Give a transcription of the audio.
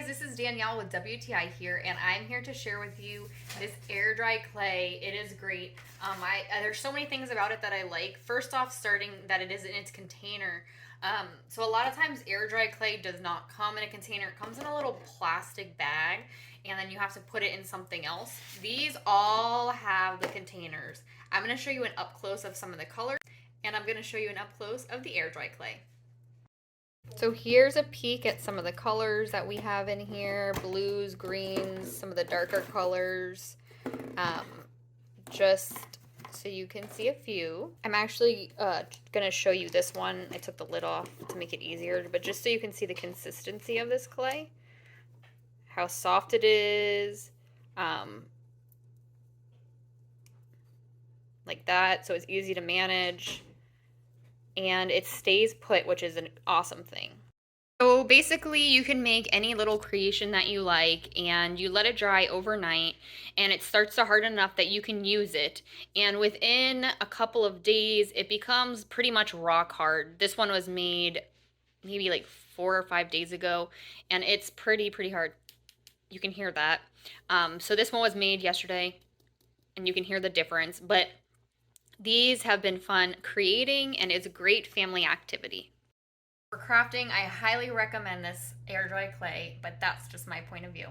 this is Danielle with WTI here, and I'm here to share with you this air dry clay. It is great. There's so many things about it that I like. First off, starting that it is in its container. So a lot of times air dry clay does not come in a container. It comes in a little plastic bag, and then you have to put it in something else. These all have the containers. I'm going to show you an up close of some of the colors, and I'm going to show you an up close of the air dry clay. So here's a peek at some of the colors that we have in here. Blues, greens, some of the darker colors. Just so you can see a few. I'm actually going to show you this one. I took the lid off to make it easier, but just so you can see the consistency of this clay. How soft it is. Like that, so it's easy to manage. And it stays put, which is an awesome thing. So basically you can make any little creation that you like, and you let it dry overnight, and it starts to harden enough that you can use it. And within a couple of days, it becomes pretty much rock hard. This one was made maybe like 4 or 5 days ago, and it's pretty hard. You can hear that. So this one was made yesterday, and you can hear the difference, but these have been fun creating, and it's a great family activity. For crafting, I highly recommend this air dry clay, but that's just my point of view.